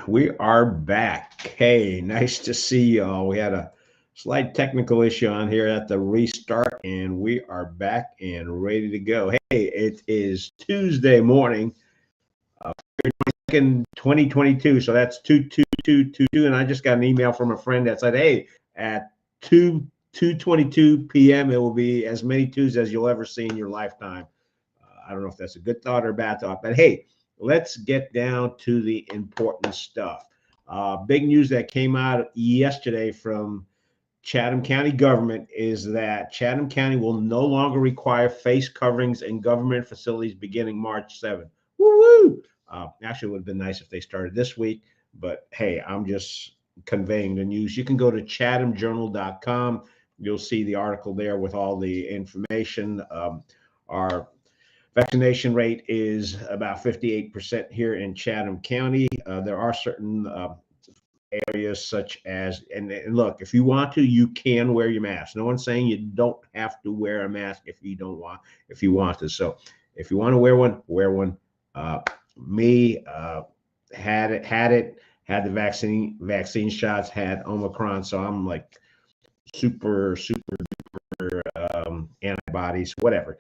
We are back. Hey, nice to see y'all. We had a slight technical issue on here at the restart, and we are back and ready to go. Hey, it is Tuesday morning, in 2022. So that's 22222. And I just got an email from a friend that said, hey, at 2:22 p.m., it will be as many Tuesdays as you'll ever see in your lifetime. I don't know if that's a good thought or a bad thought, but hey, let's get down to the important stuff. Big news that came out yesterday from Chatham County government is that Chatham County will no longer require face coverings in government facilities beginning March 7th. Woo-woo! Actually, it would have been nice if they started this week, but hey, I'm just conveying the news. You can go to chathamjournal.com. You'll see the article there with all the information. Our vaccination rate is about 58% here in Chatham County. There are certain areas such as, and look, if you want to, you can wear your mask. No one's saying you don't have to wear a mask if you don't want, if you want to. So if you want to wear one, wear one. Me had the vaccine shots, had Omicron, so I'm like super duper antibodies, whatever.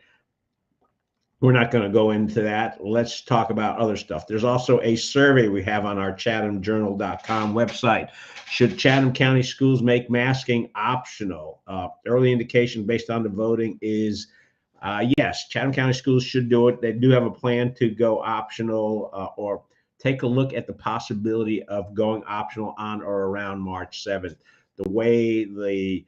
We're not going to go into that. Let's talk about other stuff. There's also a survey we have on our chathamjournal.com website. Should Chatham County schools make masking optional? Early indication based on the voting is yes, Chatham County schools should do it. They do have a plan to go optional or take a look at the possibility of going optional on or around March 7th. The way the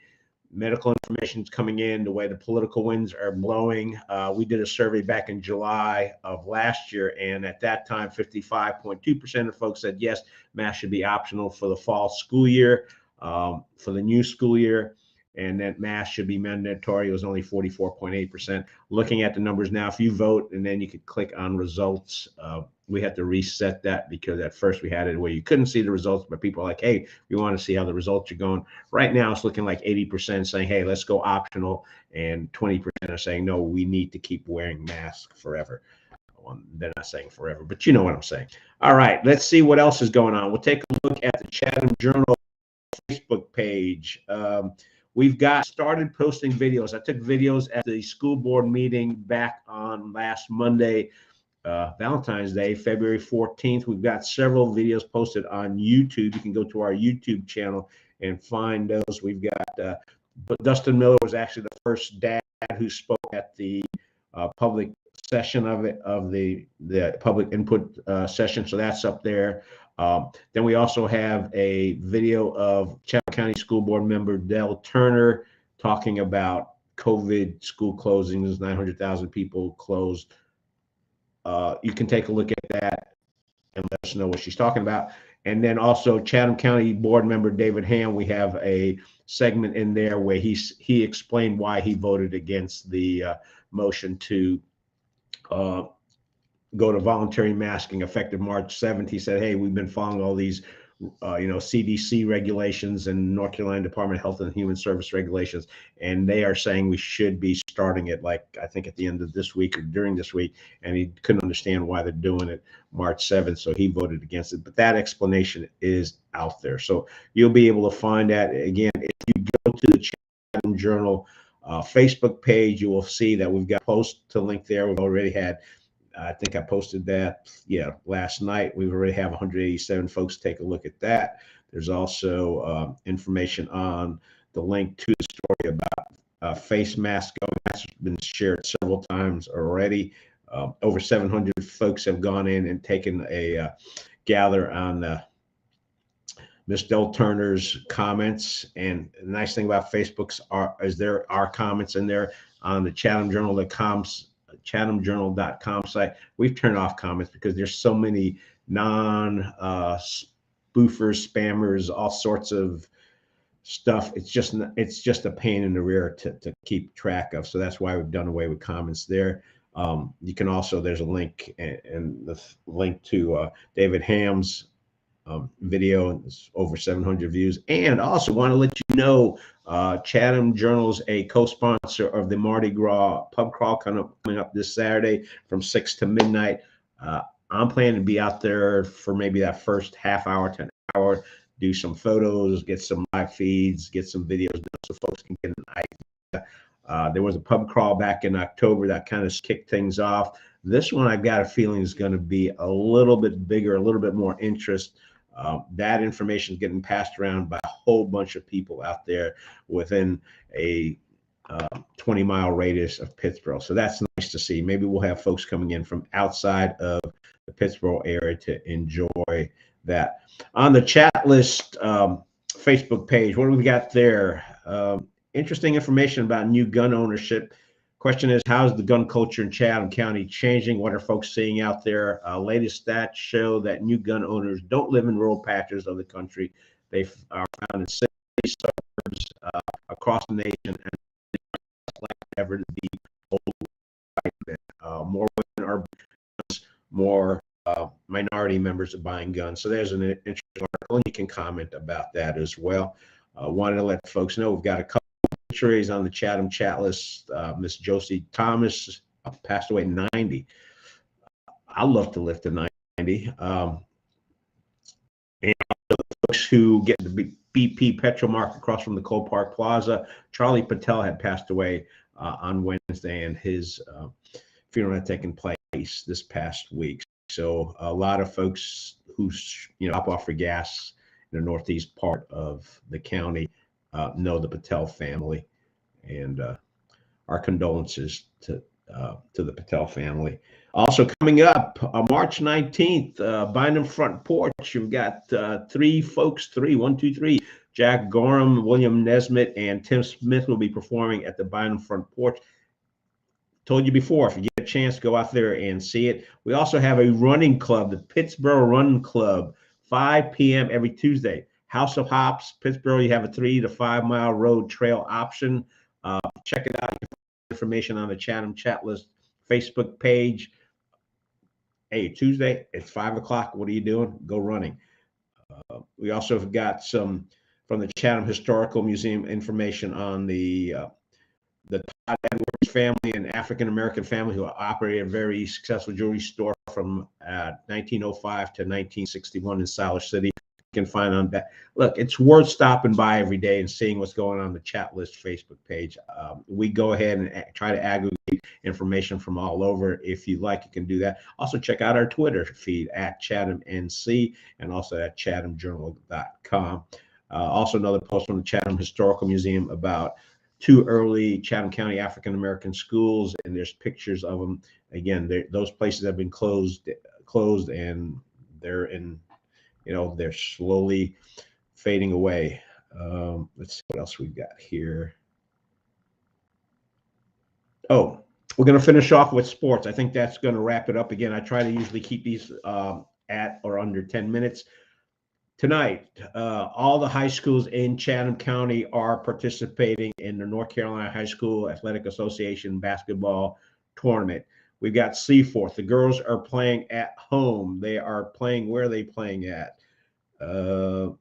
medical information is coming in, the way the political winds are blowing. We did a survey back in July of last year, and at that time, 55.2% of folks said yes, masks should be optional for the fall school year, for the new school year, and that masks should be mandatory. It was only 44.8%. Looking at the numbers now, if you vote and then you could click on results, we had to reset that because at first we had it where you couldn't see the results, but people are like, hey, we want to see how the results are going. Right now, it's looking like 80% saying, hey, let's go optional, and 20% are saying, no, we need to keep wearing masks forever. Well, they're not saying forever, but you know what I'm saying. All right, let's see what else is going on. We'll take a look at the Chatham Journal Facebook page. We've got started posting videos. I took videos at the school board meeting back on last Monday, Valentine's Day, February 14th. We've got several videos posted on YouTube. You can go to our YouTube channel and find those. We've got, but Dustin Miller was actually the first dad who spoke at the public session of the public input session. So that's up there. Then we also have a video of Chatham County School Board member Dell Turner talking about COVID school closings, 900,000 people closed. You can take a look at that and let us know what she's talking about. And then also Chatham County Board member David Ham, we have a segment in there where he explained why he voted against the motion to go to voluntary masking effective March 7th. He said, hey, we've been following all these, CDC regulations and North Carolina Department of Health and Human Service regulations, and they are saying we should be starting it, like, I think at the end of this week or during this week, and he couldn't understand why they're doing it March 7th, so he voted against it. But that explanation is out there. So you'll be able to find that. Again, if you go to the Chatham Journal Facebook page, you will see that we've got posts to link there. We've already had, I think I posted that, last night. We already have 187 folks take a look at that. There's also information on the link to the story about face masks going. That's been shared several times already. Over 700 folks have gone in and taken a gather on Ms. Del Turner's comments. And the nice thing about Facebook's is there are comments in there on the chathamjournal.com site. We've turned off comments because there's so many spoofers, spammers, all sorts of stuff. It's just a pain in the rear to keep track of. So that's why we've done away with comments there. You can also, there's a link and the link to David Ham's video. It's over 700 views. And also want to let you know, Chatham Journal's a co-sponsor of the Mardi Gras pub crawl coming up this Saturday from 6 to midnight. I'm planning to be out there for maybe that first half hour to an hour, do some photos, get some live feeds, get some videos done so folks can get an idea. There was a pub crawl back in October that kind of kicked things off. This one, I've got a feeling, is going to be a little bit bigger, a little bit more interest. That information is getting passed around by a whole bunch of people out there within a 20-mile radius of Pittsburgh. So that's nice to see. Maybe we'll have folks coming in from outside of the Pittsburgh area to enjoy that. On the chat list Facebook page, what do we got there? Interesting information about new gun ownership. Question is, how's the gun culture in Chatham County changing? What are folks seeing out there? Latest stats show that new gun owners don't live in rural patches of the country. They are found in cities, suburbs across the nation, and like ever to be old white men. More women are guns, more minority members are buying guns. So there's an interesting article, and you can comment about that as well. Wanted to let folks know we've got a couple obituaries on the Chatham Chatlist. Miss Josie Thomas passed away at 90. I'd love to live to 90. And folks who get the BP Petrol Mark across from the Cole Park Plaza, Charlie Patel had passed away on Wednesday, and his funeral had taken place this past week. So a lot of folks who hop off for gas in the northeast part of the county know the Patel family, and our condolences to the Patel family. Also coming up, March 19th, Bynum Front Porch. You've got three folks, one, two, three. Jack Gorham, William Nesmith, and Tim Smith will be performing at the Bynum Front Porch. Told you before, if you get a chance, go out there and see it. We also have a running club, the Pittsburgh Run Club, 5 p.m. every Tuesday. House of Hops, Pittsburgh. You have a 3 to 5 mile road trail option. Check it out. Information on the Chatham Chatlist Facebook page. Hey, Tuesday, it's 5 o'clock. What are you doing? Go running. We also have got some from the Chatham Historical Museum information on the Todd Edwards family, an African-American family who operated a very successful jewelry store from 1905 to 1961 in Siler City. You can find on that. Look, it's worth stopping by every day and seeing what's going on the Chat List Facebook page. We go ahead and try to aggregate information from all over. If you like, you can do that. Also, check out our Twitter feed at ChathamNC and also at ChathamJournal.com. Also, another post from the Chatham Historical Museum about 2 early Chatham County African-American schools, and there's pictures of them. Again, those places have been closed, and they're in, they're slowly fading away. Let's see what else we've got here. Oh, we're going to finish off with sports. I think that's going to wrap it up. Again, I try to usually keep these at or under 10 minutes. Tonight, all the high schools in Chatham County are participating in the North Carolina High School Athletic Association basketball tournament. We've got Seaforth. The girls are playing at home. They are playing, where are they playing at? They're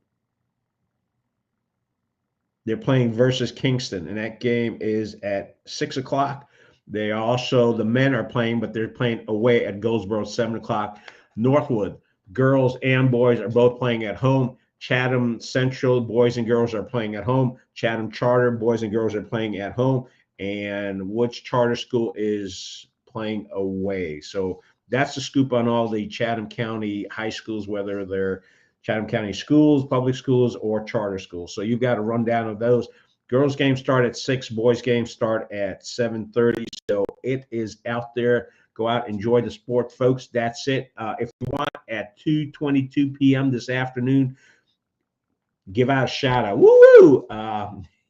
playing versus Kingston, and that game is at 6 o'clock. They also, the men are playing, but they're playing away at Goldsboro, 7 o'clock. Northwood, girls and boys are both playing at home. Chatham Central, boys and girls are playing at home. Chatham Charter, boys and girls are playing at home. And Woods Charter School is playing away. So that's the scoop on all the Chatham County high schools, whether they're Chatham County schools, public schools, or charter schools. So you've got a rundown of those. Girls' games start at 6, boys' games start at 7:30. So it is out there. Go out, enjoy the sport, folks. That's it. If you want, at 2:22 p.m. this afternoon, give out a shout out. Woo!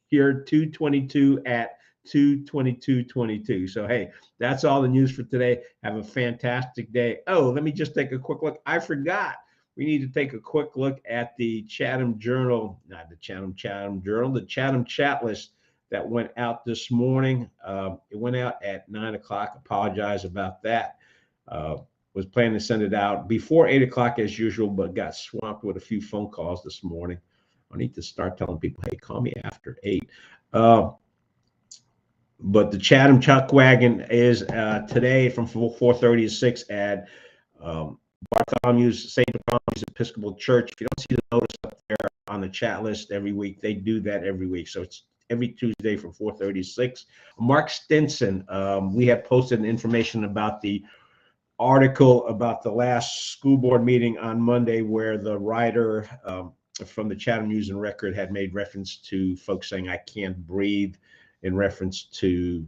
Here, 2:22 at 2:22:22. So, hey, that's all the news for today. Have a fantastic day. Oh, let me just take a quick look. I forgot. We need to take a quick look at the Chatham Journal, not the Chatham Journal, the Chatham Chatlist that went out this morning. It went out at 9 o'clock. Apologize about that. Was planning to send it out before 8 o'clock as usual, but got swamped with a few phone calls this morning. I need to start telling people, hey, call me after 8. But the Chatham Chuck Wagon is today from 4:30 to 6 at Bartholomew's, St. Bartholomew's Episcopal Church. If you don't see the notice up there on the chat list every week, they do that every week. So it's every Tuesday from 4:30 to 6. Mark Stinson, we have posted information about the article about the last school board meeting on Monday, where the writer from the Chatham News and Record had made reference to folks saying, "I can't breathe," in reference to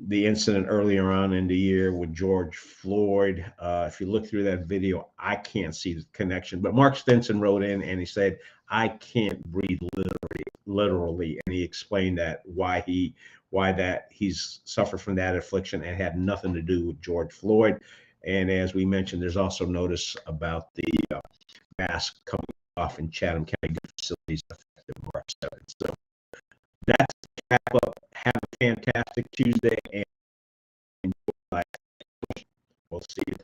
the incident earlier on in the year with George Floyd. If you look through that video, I can't see the connection. But Mark Stinson wrote in and he said, "I can't breathe," literally, and he explained that why he's suffered from that affliction and had nothing to do with George Floyd. And as we mentioned, there's also notice about the mask coming off in Chatham County facilities effective March 7th. So that's the wrap up. Have a fantastic Tuesday and enjoy life. We'll see you.